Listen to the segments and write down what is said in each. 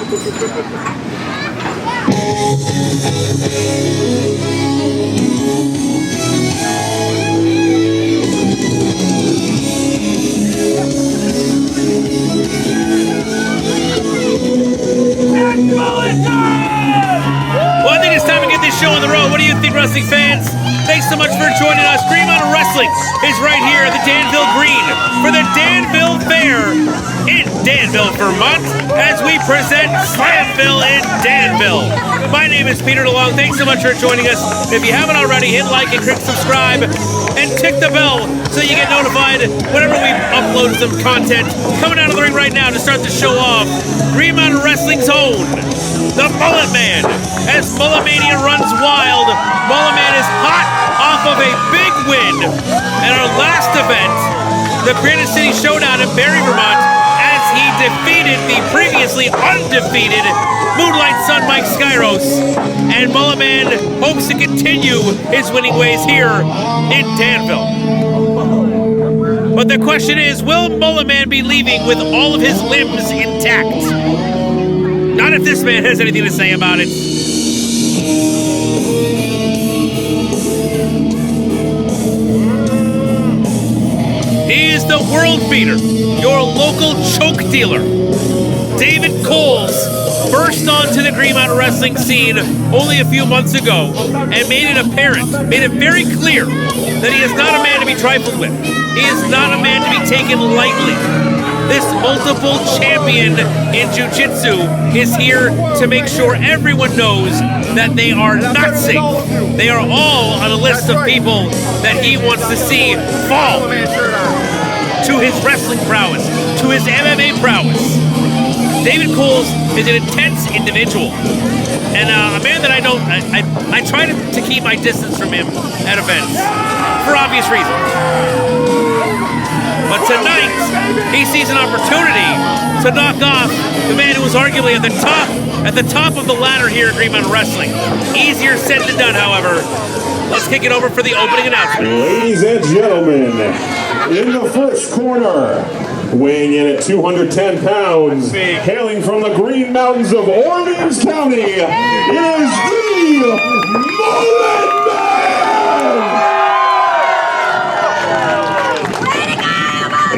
Well, I think it's time to get this show on the road. What do you think, wrestling fans? Thanks so much for joining us. Dream Mountain Wrestling is right here at the Danville Green for the Danville Fair in Danville, Vermont, as we present Slamville in Danville. My name is Peter DeLonge. Thanks so much for joining us. If you haven't already, hit like and click subscribe and tick the bell so you get notified whenever we upload some content. Coming out of the ring right now to start the show off, Dream Mountain Wrestling's own, the Mullet Man. As Mullet Mania runs wild, Mullet Man is hot off of a big win at our last event, the Granite City Showdown in Barrie, Vermont, as he defeated the previously undefeated Moonlight Sun Mike Skyros. And Mullet Man hopes to continue his winning ways here in Danville. But the question is, will Mullet Man be leaving with all of his limbs intact? Not if this man has anything to say about it. He is the world beater, your local choke dealer. David Coles burst onto the Green Mountain Wrestling scene only a few months ago and made it apparent, made it very clear that he is not a man to be trifled with. He is not a man to be taken lightly. This multiple champion in jiu-jitsu is here to make sure everyone knows that they are not safe. They are all on a list of people that he wants to see fall to his wrestling prowess, to his MMA prowess. David Coles is an intense individual, and a man that I try to keep my distance from him at events for obvious reasons. But tonight, he sees an opportunity to knock off the man who was arguably at the top of the ladder here at Green Mountain Wrestling. Easier said than done, however. Let's kick it over for the opening announcement. Ladies and gentlemen, in the first corner, weighing in at 210 pounds, hailing from the Green Mountains of Orleans County, is the Mullet Man!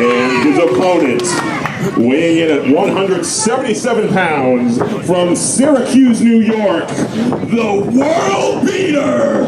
And his opponent, weighing in at 177 pounds, from Syracuse, New York, the world beater,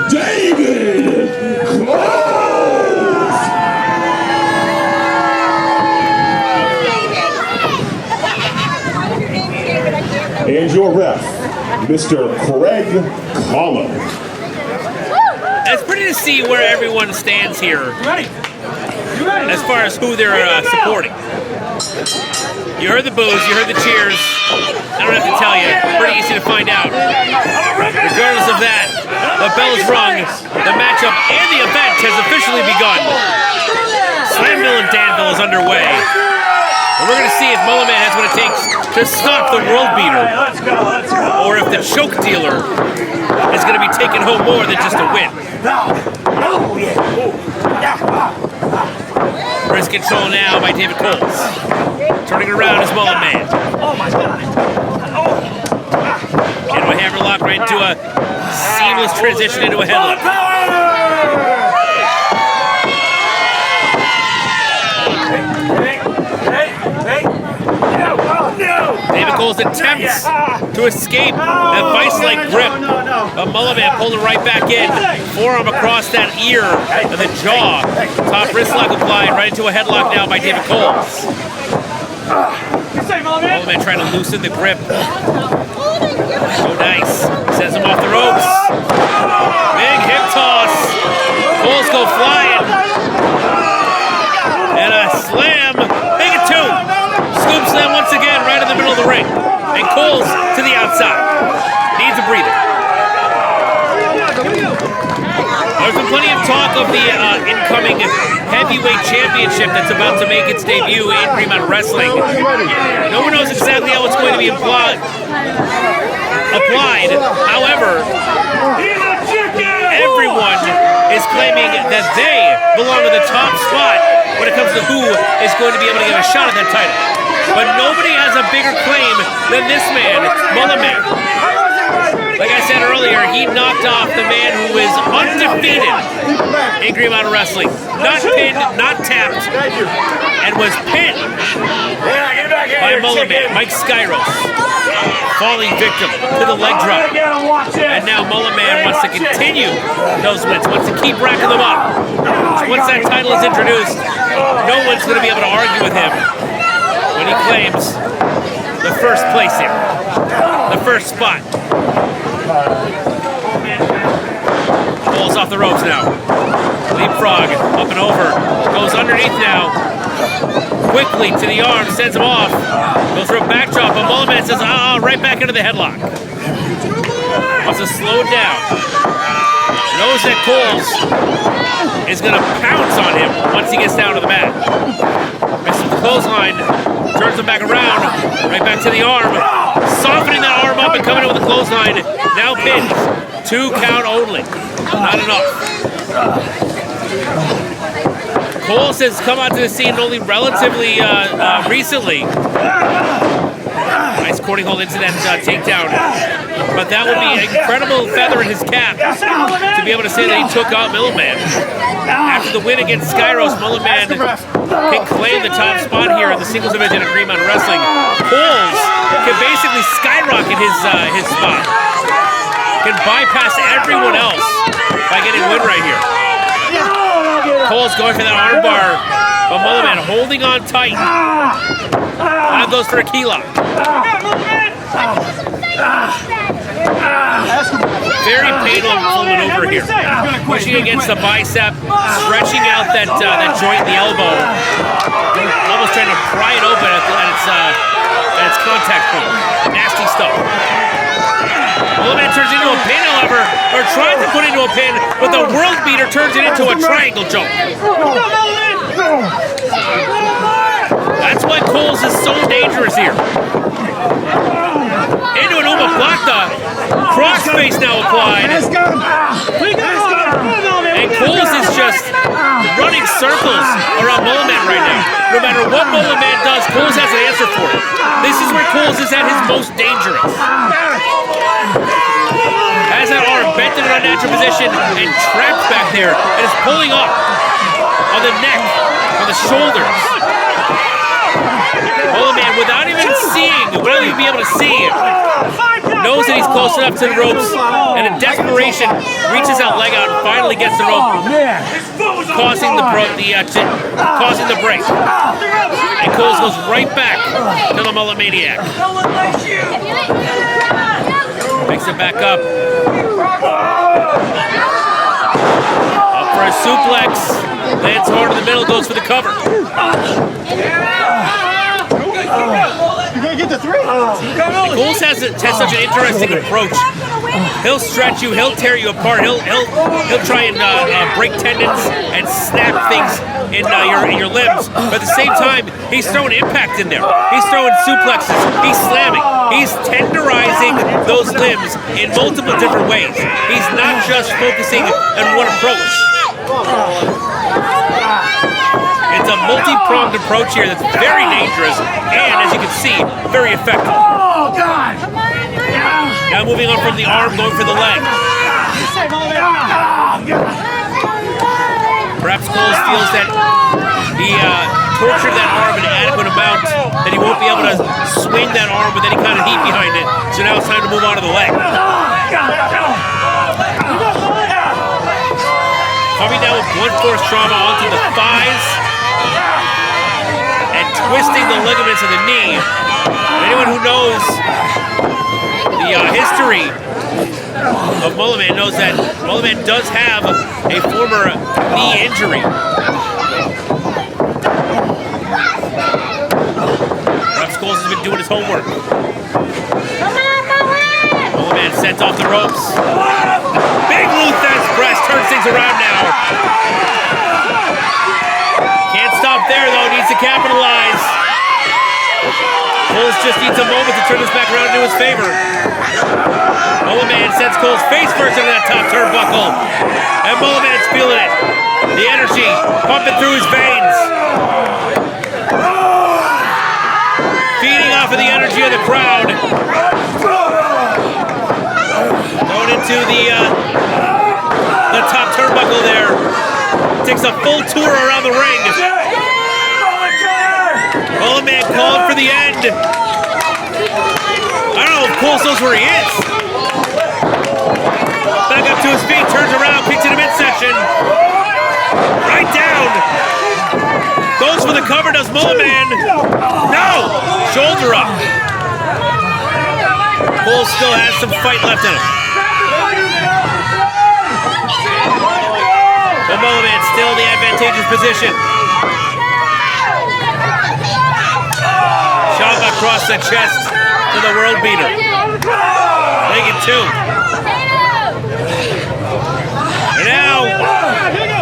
David Coles! And your ref, Mr. Craig Collins. It's pretty to see where everyone stands here as far as who they're supporting. You heard the boos, you heard the cheers. I don't have to tell you, pretty easy to find out. Regardless of that, the bell is rung, the matchup and the event has officially begun. Slamville and Danville is underway. And we're going to see if Mullet Man has what it takes to stop the world beater, or if the choke dealer is going to be taking home more than just a win. Wrist control now by David Coles. Turning around is Mullet Man. Oh my God. Into a hammerlock, right into a seamless transition into a headlock. David Coles attempts to escape that vice-like grip. But Mullet Man pulled it right back in. Forearm across that ear and the jaw. Top wrist lock applied right into a headlock now by David Coles. Mullet Man trying to loosen the grip. So nice. Sends him off the ropes. Big hip toss. Coles go flying. And a slam. Make it two. Scoop slam once again right in the middle of the ring. And Coles to the outside. Needs a breather. There's been plenty of talk of the incoming heavyweight championship that's about to make its debut in Green Mountain Wrestling. No one knows exactly how it's going to be applied. However, everyone is claiming that they belong to the top spot when it comes to who is going to be able to get a shot at that title. But nobody has a bigger claim than this man, Mullet Man. Like I said earlier, he knocked off the man who is undefeated in Green Mountain Wrestling. Not pinned, not tapped, and was pinned by Mullet Man, Mike Skyros. Falling victim to the leg drop. And now Mullet Man wants to continue those wins, wants to keep racking them up. So once that title is introduced, no one's going to be able to argue with him when he claims the first place here, the first spot. Pulls off the ropes now. Leapfrog, up and over. Goes underneath now. Quickly to the arm, sends him off. Goes for a backdrop, but Mullet Man says, right back into the headlock. Wants to slow it down. Knows that Coles is going to pounce on him once he gets down to the mat. Misses the clothesline, turns him back around, right back to the arm. Softening that arm up and coming in with a clothesline. Now pinned. 2 count only. Not enough. Coles has come onto the scene only relatively recently. Nice courting hold into that takedown. But that would be an incredible feather in his cap to be able to say that he took out Mullet Man. After the win against Skyros, Mullet Man can claim the top spot here in the singles division of Green Mountain Wrestling. Coles can basically skyrocket his spot. Can bypass everyone else by getting a win right here. Coles going for that armbar, but Mullet Man holding on tight. That goes for a key lock. Very painful maneuver here. Pushing against the bicep, stretching out that joint in the elbow. Almost trying to pry it open at its contact point. Nasty stuff. Mullet Man turns into a pin, however, or tries to put into a pin, but the world beater turns it into a triangle choke. That's why Coles is so dangerous here. Into an Umaplata. Crossface now applied. And Coles is just running circles around Mullet Man right now. No matter what Mullet Man does, Coles has an answer for it. This is where Coles is at his most dangerous. Has that arm bent in an unnatural position and trapped back there, and is pulling up on the neck, on the shoulders. Mullet Man, without even be able to see, knows that he's close enough to the ropes, and in desperation, reaches that leg out and finally gets the rope, causing the break. And Coles goes right back to the Mullet Maniac. Picks it back up. Up for a suplex. Lands hard in the middle, goes for the cover. You're gonna get the 3. Coles has such an interesting approach. He'll stretch you, he'll tear you apart, he'll try and break tendons and snap things in your limbs. But at the same time, he's throwing impact in there. He's throwing suplexes. He's slamming. He's tenderizing those limbs in multiple different ways. He's not just focusing on one approach. It's a multi-pronged approach here that's very dangerous and, as you can see, very effective. Oh, God! Now moving on from the arm, going for the leg. Perhaps Coles feels that he tortured that arm an adequate amount, that he won't be able to swing that arm with any kind of heat behind it. So now it's time to move on to the leg. Coming down with blunt force trauma onto the thighs and twisting the ligaments of the knee. Anyone who knows the history of Mullet Man knows that Mullet Man does have a former knee injury. Perhaps Coles has been doing his homework. Mullet Man sends off the ropes. Big Luthez press turns things around now. Can't stop there though, needs to capitalize. Coles just needs a moment to turn this back around into his favor. Mullet Man sends sends Coles face first into that top turnbuckle. And Mullet Man's feeling it. The energy pumping through his veins. Feeding off of the energy of the crowd. Going into the top turnbuckle there. Takes a full tour around the ring. Mullet Man called for the end. I don't know if Coles knows where he is. Back up to his feet, turns around, kicks to the midsection. Right down. Goes for the cover, does Mullet Man. No! Shoulder up. Coles still has some fight left in him. But Mullet Man still in the advantageous position. Shot across the chest to the world beater. Make it 2. And now,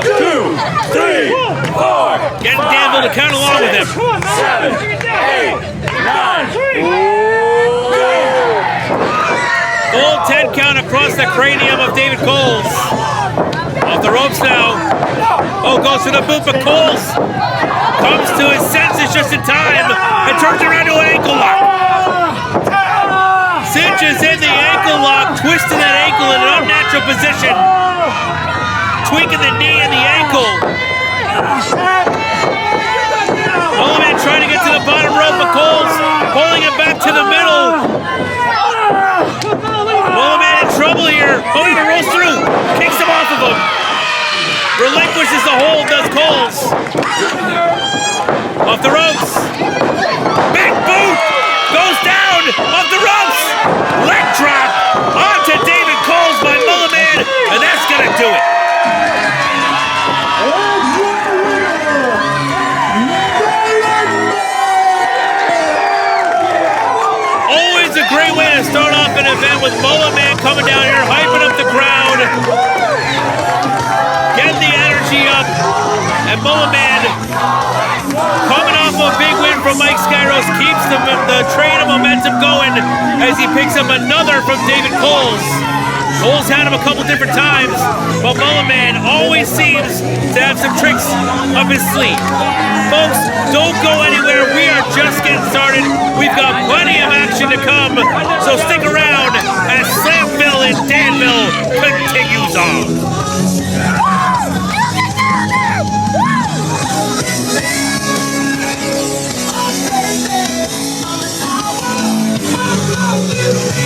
2, 3, 4. Getting Danville to count along with him. 7, 8, 9. Full 10 count across the cranium of David Coles. Off the ropes now. Oh, goes for the boot, but Coles comes to his senses just in time and turns around to an ankle lock. Cinches in the ankle lock, twisting that ankle in an unnatural position. Tweaking the knee and the ankle. Mullet Man trying to get to the bottom rope, but Coles pulling him back to the middle. Mullet Man in trouble here. Oh, he rolls through. Kicks him off of him. Relinquishes the hold, does Coles. Off the ropes. Big boot. Goes down. Off the ropes. Leg drop. Onto David Coles by Mullet Man. And that's going to do it. Always a great way to start off an event with Mullet Man coming down here, hyping up the crowd. Getting the energy up, and Mullet Man, coming off a big win from Mike Skyros, keeps the train of momentum going as he picks up another from David Coles. Coles had him a couple different times, but Mullet Man always seems to have some tricks up his sleeve. Folks, don't go anywhere. We are just getting started. We've got plenty of action to come, so stick around as Slamville in Danville continues on. You